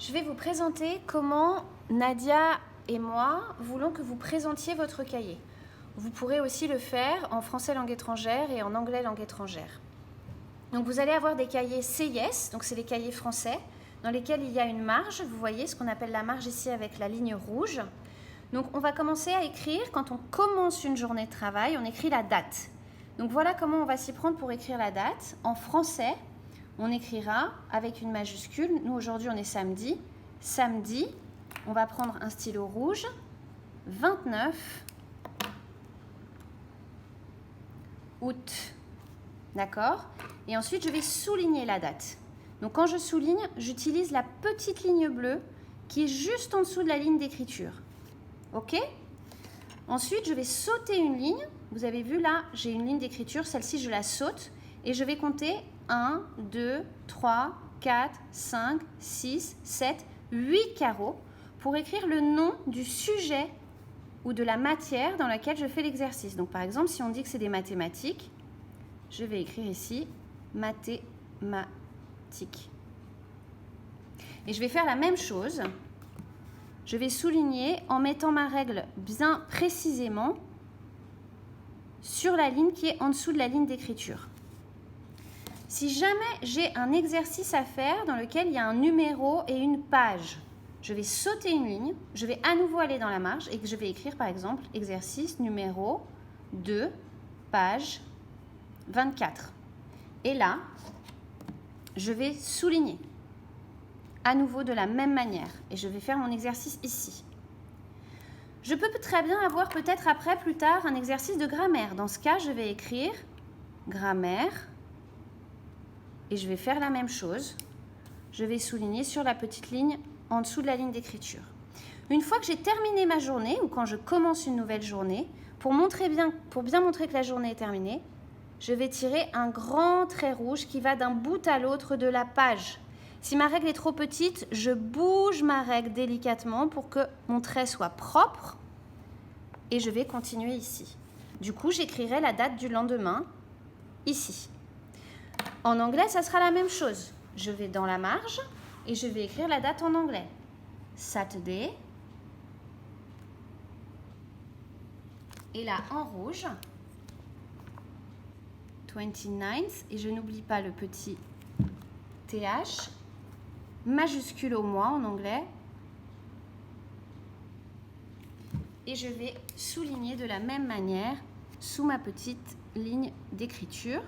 Je vais vous présenter comment Nadia et moi voulons que vous présentiez votre cahier. Vous pourrez aussi le faire en français langue étrangère et en anglais langue étrangère. Donc vous allez avoir des cahiers CIS, donc c'est les cahiers français, dans lesquels il y a une marge. Vous voyez ce qu'on appelle la marge ici avec la ligne rouge. Donc on va commencer à écrire, quand on commence une journée de travail, on écrit la date. Donc voilà comment on va s'y prendre pour écrire la date. En français, on écrira avec une majuscule. Nous aujourd'hui on est samedi. Samedi, on va prendre un stylo rouge. 29 août. D'accord? Et ensuite je vais souligner la date. Donc quand je souligne, j'utilise la petite ligne bleue qui est juste en dessous de la ligne d'écriture. Ok? Ensuite, je vais sauter une ligne. Vous avez vu là, j'ai une ligne d'écriture. Celle-ci, je la saute et je vais compter 1, 2, 3, 4, 5, 6, 7, 8 carreaux pour écrire le nom du sujet ou de la matière dans laquelle je fais l'exercice. Donc par exemple, si on dit que c'est des mathématiques, je vais écrire ici mathématiques. Et je vais faire la même chose. Je vais souligner en mettant ma règle bien précisément sur la ligne qui est en dessous de la ligne d'écriture. Si jamais j'ai un exercice à faire dans lequel il y a un numéro et une page, je vais sauter une ligne, je vais à nouveau aller dans la marge et je vais écrire par exemple exercice numéro 2, page 24. Et là, je vais souligner à nouveau de la même manière et je vais faire mon exercice ici. Je peux très bien avoir peut-être après, plus tard, un exercice de grammaire. Dans ce cas, je vais écrire grammaire et je vais faire la même chose. Je vais souligner sur la petite ligne en dessous de la ligne d'écriture. Une fois que j'ai terminé ma journée ou quand je commence une nouvelle journée, pour bien montrer que la journée est terminée, je vais tirer un grand trait rouge qui va d'un bout à l'autre de la page. Si ma règle est trop petite, je bouge ma règle délicatement pour que mon trait soit propre et je vais continuer ici. Du coup, j'écrirai la date du lendemain ici. En anglais, ça sera la même chose. Je vais dans la marge et je vais écrire la date en anglais. Saturday. Et là, en rouge, 29th. Et je n'oublie pas le petit TH. Majuscule au mois en anglais. Et je vais souligner de la même manière sous ma petite ligne d'écriture.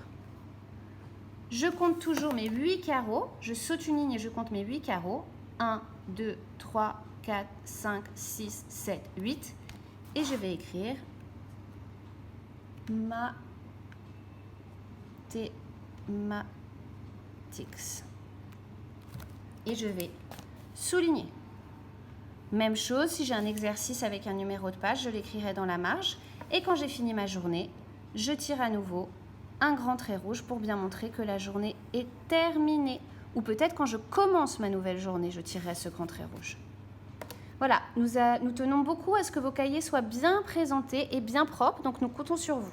Je compte toujours mes 8 carreaux. Je saute une ligne et je compte mes 8 carreaux. 1, 2, 3, 4, 5, 6, 7, 8. Et je vais écrire mathématiques. Et je vais souligner. Même chose, si j'ai un exercice avec un numéro de page, je l'écrirai dans la marge. Et quand j'ai fini ma journée, je tire à nouveau un grand trait rouge pour bien montrer que la journée est terminée. Ou peut-être quand je commence ma nouvelle journée, je tirerai ce grand trait rouge. Voilà, nous tenons beaucoup à ce que vos cahiers soient bien présentés et bien propres, donc nous comptons sur vous.